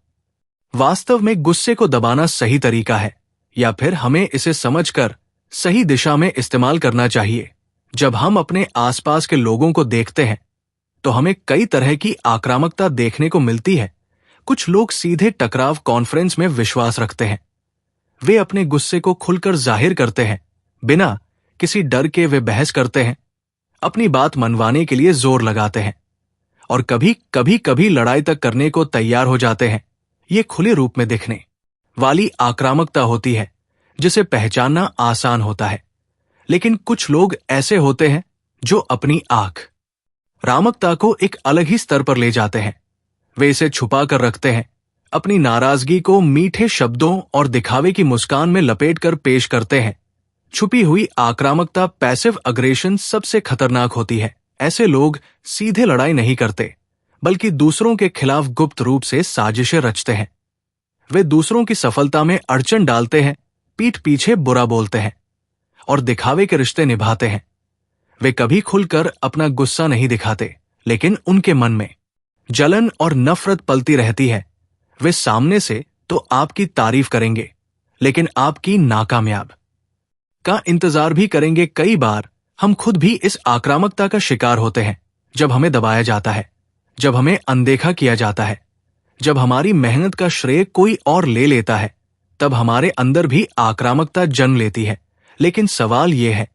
वास्तव में गुस्से को दबाना सही तरीका है, या फिर हमें इसे समझकर सही दिशा में इस्तेमाल करना चाहिए? जब हम अपने आसपास के लोगों को देखते हैं तो हमें कई तरह की आक्रामकता देखने को मिलती है। कुछ लोग सीधे टकराव कॉन्फ्रेंस में विश्वास रखते हैं। वे अपने गुस्से को खुलकर जाहिर करते हैं, बिना किसी डर के वे बहस करते हैं, अपनी बात मनवाने के लिए जोर लगाते हैं और कभी लड़ाई तक करने को तैयार हो जाते हैं। ये खुले रूप में दिखने वाली आक्रामकता होती है जिसे पहचानना आसान होता है। लेकिन कुछ लोग ऐसे होते हैं जो अपनी आक्रामकता को एक अलग ही स्तर पर ले जाते हैं। वे इसे छुपा कर रखते हैं, अपनी नाराजगी को मीठे शब्दों और दिखावे की मुस्कान में लपेटकर पेश करते हैं। छुपी हुई आक्रामकता, पैसिव अग्रेशन, सबसे खतरनाक होती है। ऐसे लोग सीधे लड़ाई नहीं करते, बल्कि दूसरों के खिलाफ गुप्त रूप से साजिशें रचते हैं। वे दूसरों की सफलता में अड़चन डालते हैं, पीठ पीछे बुरा बोलते हैं और दिखावे के रिश्ते निभाते हैं। वे कभी खुलकर अपना गुस्सा नहीं दिखाते, लेकिन उनके मन में जलन और नफरत पलती रहती है। वे सामने से तो आपकी तारीफ करेंगे, लेकिन आपकी नाकामयाब का इंतजार भी करेंगे। कई बार हम खुद भी इस आक्रामकता का शिकार होते हैं, जब हमें दबाया जाता है, जब हमें अनदेखा किया जाता है, जब हमारी मेहनत का श्रेय कोई और ले लेता है, तब हमारे अंदर भी आक्रामकता जन्म लेती है। लेकिन सवाल यह है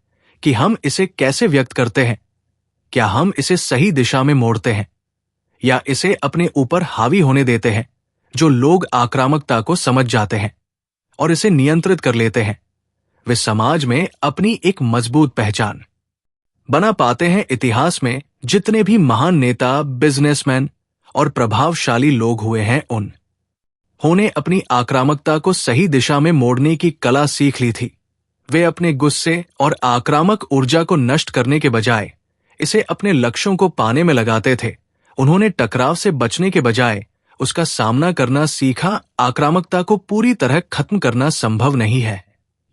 कि हम इसे कैसे व्यक्त करते हैं? क्या हम इसे सही दिशा में मोड़ते हैं, या इसे अपने ऊपर हावी होने देते हैं? जो लोग आक्रामकता को समझ जाते हैं और इसे नियंत्रित कर लेते हैं, वे समाज में अपनी एक मजबूत पहचान बना पाते हैं। इतिहास में जितने भी महान नेता, बिजनेसमैन और प्रभावशाली लोग हुए हैं, उन्होंने अपनी आक्रामकता को सही दिशा में मोड़ने की कला सीख ली थी। वे अपने गुस्से और आक्रामक ऊर्जा को नष्ट करने के बजाय इसे अपने लक्ष्यों को पाने में लगाते थे। उन्होंने टकराव से बचने के बजाय उसका सामना करना सीखा। आक्रामकता को पूरी तरह खत्म करना संभव नहीं है,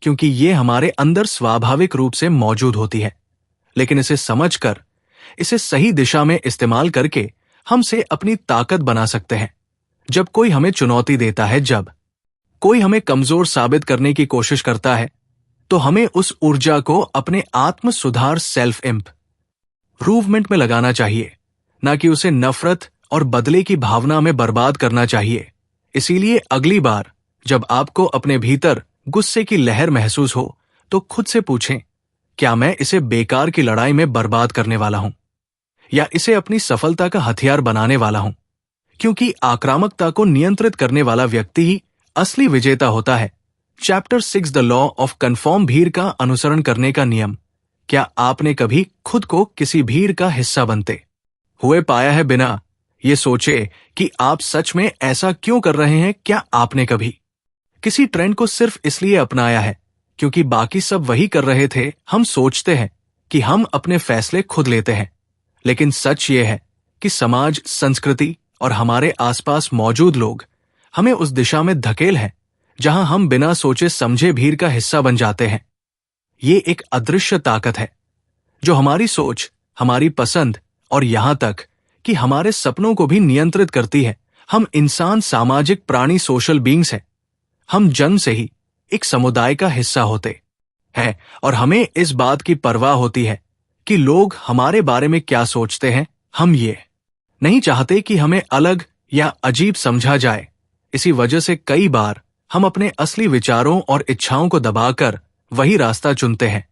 क्योंकि ये हमारे अंदर स्वाभाविक रूप से मौजूद होती है। लेकिन इसे समझकर, इसे सही दिशा में इस्तेमाल करके हमसे अपनी ताकत बना सकते हैं। जब कोई हमें चुनौती देता है, जब कोई हमें कमजोर साबित करने की कोशिश करता है, तो हमें उस ऊर्जा को अपने आत्म सुधार सेल्फ इम्प्रूवमेंट में लगाना चाहिए, ना कि उसे नफरत और बदले की भावना में बर्बाद करना चाहिए। इसीलिए अगली बार जब आपको अपने भीतर गुस्से की लहर महसूस हो, तो खुद से पूछें, क्या मैं इसे बेकार की लड़ाई में बर्बाद करने वाला हूं, या इसे अपनी सफलता का हथियार बनाने वाला हूं? क्योंकि आक्रामकता को नियंत्रित करने वाला व्यक्ति ही असली विजेता होता है। Chapter 6 the law of confirm भीड़ का अनुसरण करने का नियम। क्या आपने कभी खुद को किसी भीड़ का हिस्सा बनते हुए पाया है बिना ये सोचे कि आप सच में ऐसा क्यों कर रहे हैं? क्या आपने कभी किसी ट्रेंड को सिर्फ इसलिए अपनाया है क्योंकि बाकी सब वही कर रहे थे? हम सोचते हैं कि हम अपने फैसले खुद लेते हैं, लेकिन सच ये है कि समाज, संस्कृति और हमारे आसपास मौजूद लोग हमें उस दिशा में धकेल हैं जहां हम बिना सोचे समझे भीड़ का हिस्सा बन जाते हैं। ये एक अदृश्य ताकत है जो हमारी सोच, हमारी पसंद और यहां तक कि हमारे सपनों को भी नियंत्रित करती है। हम इंसान सामाजिक प्राणी, सोशल बीइंग्स हैं। हम जन्म से ही एक समुदाय का हिस्सा होते हैं और हमें इस बात की परवाह होती है कि लोग हमारे बारे में क्या सोचते हैं। हम ये नहीं चाहते कि हमें अलग या अजीब समझा जाए। इसी वजह से कई बार हम अपने असली विचारों और इच्छाओं को दबाकर वही रास्ता चुनते हैं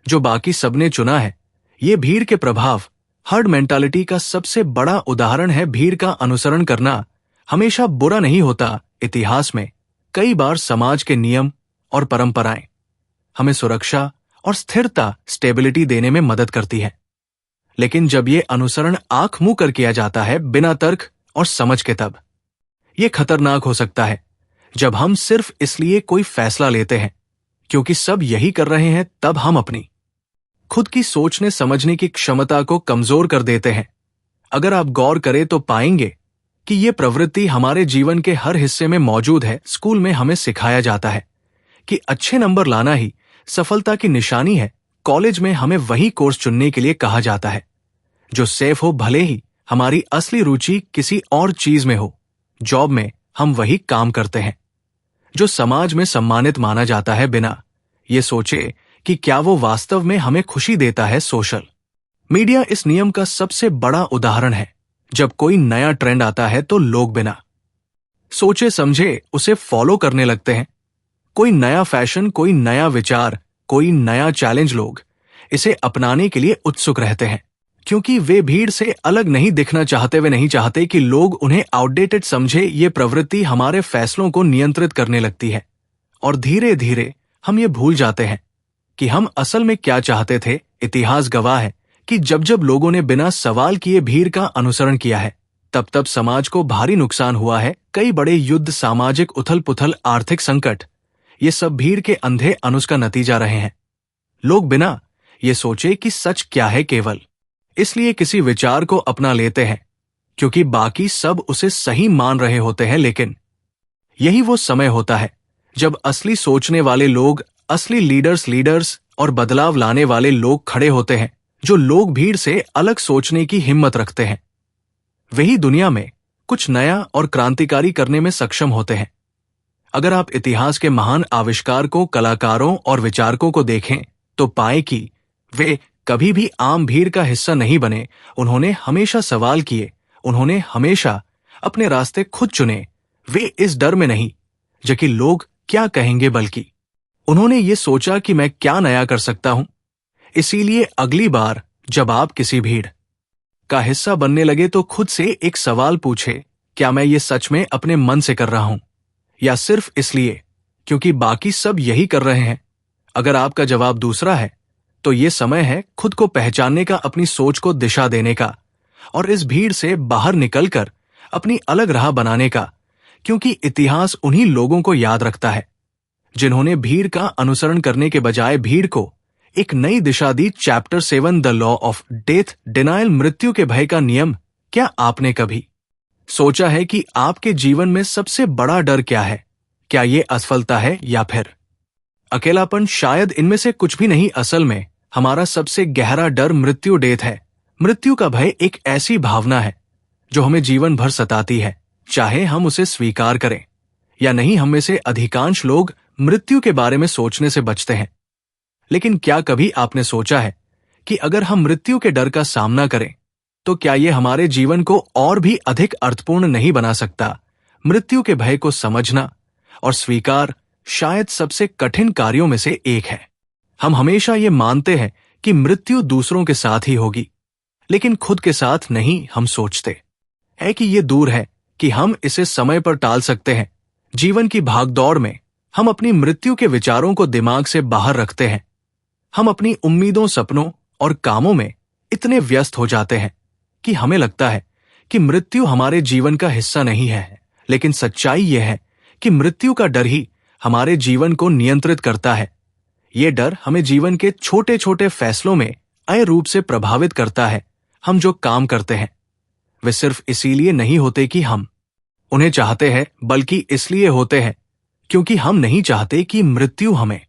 जो बाकी सबने चुना है। ये भीड़ के प्रभाव, हर्ड मेंटालिटी का सबसे बड़ा उदाहरण है। भीड़ का अनुसरण करना हमेशा बुरा नहीं होता। इतिहास में कई बार समाज के नियम और परंपराएं हमें सुरक्षा और स्थिरता, स्टेबिलिटी देने में मदद करती है। लेकिन जब ये अनुसरण आंख मुंह कर किया जाता है, बिना तर्क और समझ के, तब ये खतरनाक हो सकता है। जब हम सिर्फ इसलिए कोई फैसला लेते हैं क्योंकि सब यही कर रहे हैं, तब हम अपनी खुद की सोचने समझने की क्षमता को कमजोर कर देते हैं। अगर आप गौर करें तो पाएंगे कि ये प्रवृत्ति हमारे जीवन के हर हिस्से में मौजूद है। स्कूल में हमें सिखाया जाता है कि अच्छे नंबर लाना ही सफलता की निशानी है। कॉलेज में हमें वही कोर्स चुनने के लिए कहा जाता है जो सेफ हो, भले ही हमारी असली रुचि किसी और चीज में हो। जॉब में हम वही काम करते हैं जो समाज में सम्मानित माना जाता है, बिना ये सोचे कि क्या वो वास्तव में हमें खुशी देता है। सोशल मीडिया इस नियम का सबसे बड़ा उदाहरण है। जब कोई नया ट्रेंड आता है तो लोग बिना सोचे समझे उसे फॉलो करने लगते हैं। कोई नया फैशन, कोई नया विचार, कोई नया चैलेंज, लोग इसे अपनाने के लिए उत्सुक रहते हैं क्योंकि वे भीड़ से अलग नहीं दिखना चाहते। वे नहीं चाहते कि लोग उन्हें आउटडेटेड समझे। ये प्रवृत्ति हमारे फैसलों को नियंत्रित करने लगती है और धीरे धीरे हम ये भूल जाते हैं कि हम असल में क्या चाहते थे। इतिहास गवाह है कि जब जब लोगों ने बिना सवाल किए भीड़ का अनुसरण किया है, तब तब समाज को भारी नुकसान हुआ है। कई बड़े युद्ध, सामाजिक उथल पुथल, आर्थिक संकट, ये सब भीड़ के अंधे अनुस का नतीजा रहे हैं। लोग बिना ये सोचे कि सच क्या है, केवल इसलिए किसी विचार को अपना लेते हैं क्योंकि बाकी सब उसे सही मान रहे होते हैं। लेकिन यही वो समय होता है जब असली सोचने वाले लोग, असली लीडर्स और बदलाव लाने वाले लोग खड़े होते हैं, जो लोग भीड़ से अलग सोचने की हिम्मत रखते हैं। वही दुनिया में कुछ नया और क्रांतिकारी करने में सक्षम होते हैं। अगर आप इतिहास के महान आविष्कारकों, कलाकारों और विचारकों को देखें तो पाएं कि वे कभी भी आम भीड़ का हिस्सा नहीं बने। उन्होंने हमेशा सवाल किए, उन्होंने हमेशा अपने रास्ते खुद चुने। वे इस डर में नहीं कि लोग क्या कहेंगे, बल्कि उन्होंने ये सोचा कि मैं क्या नया कर सकता हूं। इसीलिए अगली बार जब आप किसी भीड़ का हिस्सा बनने लगे तो खुद से एक सवाल पूछे, क्या मैं ये सच में अपने मन से कर रहा हूं या सिर्फ इसलिए क्योंकि बाकी सब यही कर रहे हैं। अगर आपका जवाब दूसरा है तो ये समय है खुद को पहचानने का, अपनी सोच को दिशा देने का और इस भीड़ से बाहर निकलकर अपनी अलग राह बनाने का। क्योंकि इतिहास उन्हीं लोगों को याद रखता है जिन्होंने भीड़ का अनुसरण करने के बजाय भीड़ को एक नई दिशा दी। Chapter 7 the law of death denial, मृत्यु के भय का नियम। क्या आपने कभी सोचा है कि आपके जीवन में सबसे बड़ा डर क्या है? क्या ये असफलता है या फिर अकेलापन? शायद इनमें से कुछ भी नहीं। असल में हमारा सबसे गहरा डर मृत्यु, डेथ है। मृत्यु का भय एक ऐसी भावना है जो हमें जीवन भर सताती है, चाहे हम उसे स्वीकार करें या नहीं। हम में से अधिकांश लोग मृत्यु के बारे में सोचने से बचते हैं। लेकिन क्या कभी आपने सोचा है कि अगर हम मृत्यु के डर का सामना करें तो क्या यह हमारे जीवन को और भी अधिक अर्थपूर्ण नहीं बना सकता? मृत्यु के भय को समझना और स्वीकार शायद सबसे कठिन कार्यों में से एक है। हम हमेशा ये मानते हैं कि मृत्यु दूसरों के साथ ही होगी, लेकिन खुद के साथ नहीं। हम सोचते हैं कि ये दूर है, कि हम इसे समय पर टाल सकते हैं। जीवन की भागदौड़ में हम अपनी मृत्यु के विचारों को दिमाग से बाहर रखते हैं। हम अपनी उम्मीदों, सपनों और कामों में इतने व्यस्त हो जाते हैं कि हमें लगता है कि मृत्यु हमारे जीवन का हिस्सा नहीं है। लेकिन सच्चाई यह है कि मृत्यु का डर ही हमारे जीवन को नियंत्रित करता है। ये डर हमें जीवन के छोटे छोटे फैसलों में अय रूप से प्रभावित करता है। हम जो काम करते हैं वे सिर्फ इसीलिए नहीं होते कि हम उन्हें चाहते हैं, बल्कि इसलिए होते हैं क्योंकि हम नहीं चाहते कि मृत्यु हमें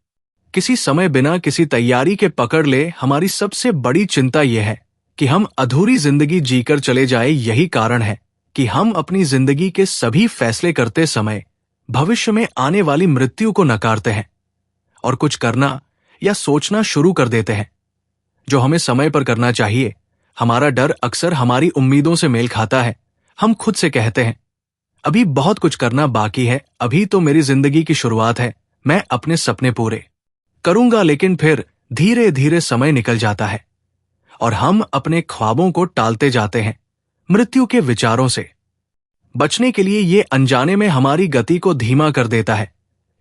किसी समय बिना किसी तैयारी के पकड़ ले। हमारी सबसे बड़ी चिंता यह है कि हम अधूरी जिंदगी जीकर चले जाए। यही कारण है कि हम अपनी जिंदगी के सभी फैसले करते समय भविष्य में आने वाली मृत्यु को नकारते हैं और कुछ करना या सोचना शुरू कर देते हैं जो हमें समय पर करना चाहिए। हमारा डर अक्सर हमारी उम्मीदों से मेल खाता है। हम खुद से कहते हैं, अभी बहुत कुछ करना बाकी है, अभी तो मेरी जिंदगी की शुरुआत है, मैं अपने सपने पूरे करूंगा। लेकिन फिर धीरे धीरे समय निकल जाता है और हम अपने ख्वाबों को टालते जाते हैं। मृत्यु के विचारों से बचने के लिए ये अनजाने में हमारी गति को धीमा कर देता है,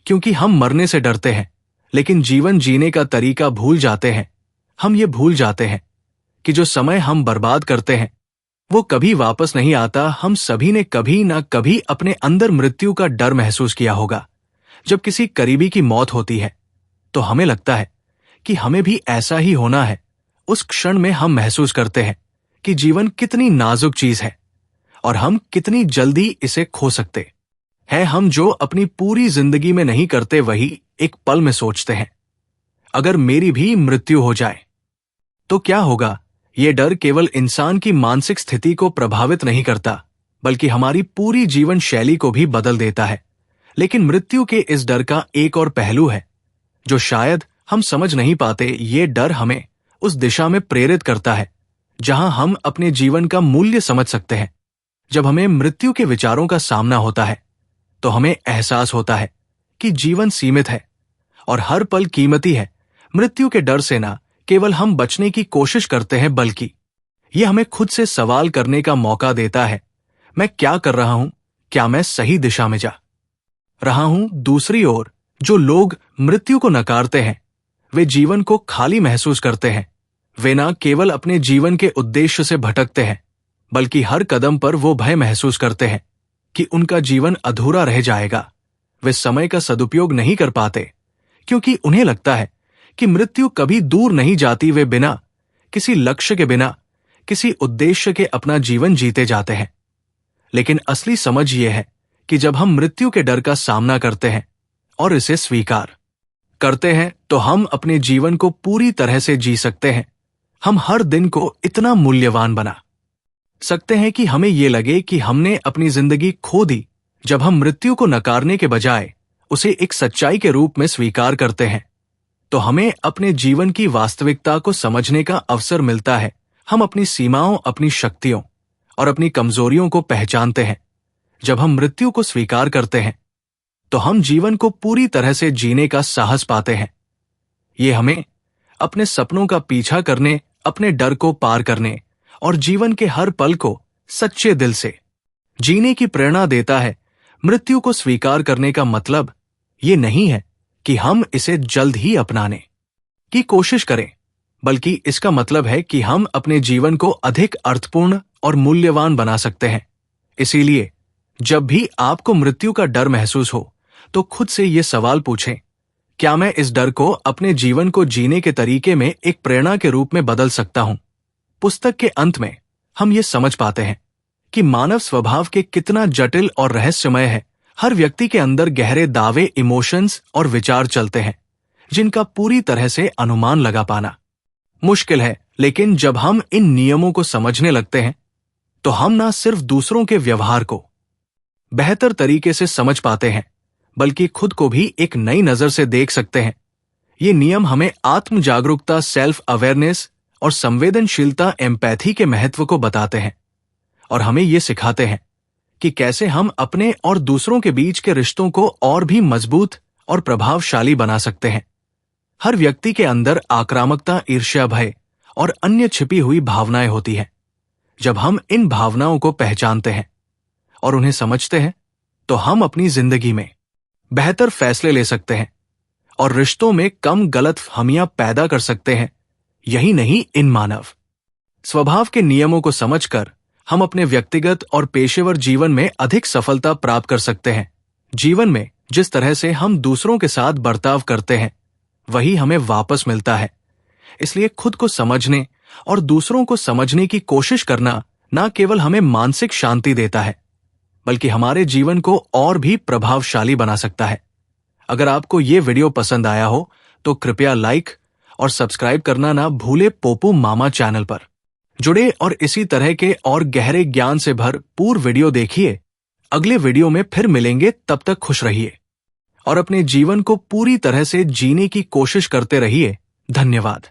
क्योंकि हम मरने से डरते हैं लेकिन जीवन जीने का तरीका भूल जाते हैं। हम ये भूल जाते हैं कि जो समय हम बर्बाद करते हैं वो कभी वापस नहीं आता। हम सभी ने कभी ना कभी अपने अंदर मृत्यु का डर महसूस किया होगा। जब किसी करीबी की मौत होती है तो हमें लगता है कि हमें भी ऐसा ही होना है। उस क्षण में हम महसूस करते हैं कि जीवन कितनी नाजुक चीज है और हम कितनी जल्दी इसे खो सकते हैं। हम जो अपनी पूरी जिंदगी में नहीं करते वही एक पल में सोचते हैं, अगर मेरी भी मृत्यु हो जाए तो क्या होगा? ये डर केवल इंसान की मानसिक स्थिति को प्रभावित नहीं करता, बल्कि हमारी पूरी जीवन शैली को भी बदल देता है। लेकिन मृत्यु के इस डर का एक और पहलू है जो शायद हम समझ नहीं पाते। ये डर हमें उस दिशा में प्रेरित करता है जहां हम अपने जीवन का मूल्य समझ सकते हैं। जब हमें मृत्यु के विचारों का सामना होता है तो हमें एहसास होता है कि जीवन सीमित है और हर पल कीमती है। मृत्यु के डर से ना केवल हम बचने की कोशिश करते हैं, बल्कि यह हमें खुद से सवाल करने का मौका देता है, मैं क्या कर रहा हूं? क्या मैं सही दिशा में जा रहा हूं? दूसरी ओर जो लोग मृत्यु को नकारते हैं वे जीवन को खाली महसूस करते हैं। वे ना केवल अपने जीवन के उद्देश्य से भटकते हैं, बल्कि हर कदम पर वो भय महसूस करते हैं कि उनका जीवन अधूरा रह जाएगा। वे समय का सदुपयोग नहीं कर पाते क्योंकि उन्हें लगता है कि मृत्यु कभी दूर नहीं जाती। वे बिना किसी लक्ष्य के, बिना किसी उद्देश्य के अपना जीवन जीते जाते हैं। लेकिन असली समझ यह है कि जब हम मृत्यु के डर का सामना करते हैं और इसे स्वीकार करते हैं तो हम अपने जीवन को पूरी तरह से जी सकते हैं। हम हर दिन को इतना मूल्यवान बना सकते हैं कि हमें यह लगे कि हमने अपनी जिंदगी खो दी। जब हम मृत्यु को नकारने के बजाय उसे एक सच्चाई के रूप में स्वीकार करते हैं तो हमें अपने जीवन की वास्तविकता को समझने का अवसर मिलता है। हम अपनी सीमाओं, अपनी शक्तियों और अपनी कमजोरियों को पहचानते हैं। जब हम मृत्यु को स्वीकार करते हैं तो हम जीवन को पूरी तरह से जीने का साहस पाते हैं। ये हमें अपने सपनों का पीछा करने, अपने डर को पार करने और जीवन के हर पल को सच्चे दिल से जीने की प्रेरणा देता है। मृत्यु को स्वीकार करने का मतलब ये नहीं है कि हम इसे जल्द ही अपनाने की कोशिश करें, बल्कि इसका मतलब है कि हम अपने जीवन को अधिक अर्थपूर्ण और मूल्यवान बना सकते हैं। इसीलिए जब भी आपको मृत्यु का डर महसूस हो तो खुद से ये सवाल पूछें, क्या मैं इस डर को अपने जीवन को जीने के तरीके में एक प्रेरणा के रूप में बदल सकता हूं? पुस्तक के अंत में हम ये समझ पाते हैं कि मानव स्वभाव के कितना जटिल और रहस्यमय है। हर व्यक्ति के अंदर गहरे दावे, इमोशंस और विचार चलते हैं जिनका पूरी तरह से अनुमान लगा पाना मुश्किल है। लेकिन जब हम इन नियमों को समझने लगते हैं तो हम ना सिर्फ दूसरों के व्यवहार को बेहतर तरीके से समझ पाते हैं, बल्कि खुद को भी एक नई नजर से देख सकते हैं। ये नियम हमें आत्म जागरूकता, सेल्फ अवेयरनेस और संवेदनशीलता, एम्पैथी के महत्व को बताते हैं और हमें ये सिखाते हैं कि कैसे हम अपने और दूसरों के बीच के रिश्तों को और भी मजबूत और प्रभावशाली बना सकते हैं। हर व्यक्ति के अंदर आक्रामकता, ईर्ष्या, भय और अन्य छिपी हुई भावनाएं होती हैं। जब हम इन भावनाओं को पहचानते हैं और उन्हें समझते हैं, तो हम अपनी जिंदगी में बेहतर फैसले ले सकते हैं और रिश्तों में कम गलतफहमियां पैदा कर सकते हैं। यही नहीं, इन मानव स्वभाव के नियमों को समझकर हम अपने व्यक्तिगत और पेशेवर जीवन में अधिक सफलता प्राप्त कर सकते हैं। जीवन में जिस तरह से हम दूसरों के साथ बर्ताव करते हैं, वही हमें वापस मिलता है। इसलिए खुद को समझने और दूसरों को समझने की कोशिश करना न केवल हमें मानसिक शांति देता है, बल्कि हमारे जीवन को और भी प्रभावशाली बना सकता है। अगर आपको ये वीडियो पसंद आया हो तो कृपया लाइक और सब्सक्राइब करना ना भूले। पोपू मामा चैनल पर जुड़े और इसी तरह के और गहरे ज्ञान से भरपूर वीडियो देखिए। अगले वीडियो में फिर मिलेंगे, तब तक खुश रहिए और अपने जीवन को पूरी तरह से जीने की कोशिश करते रहिए। धन्यवाद।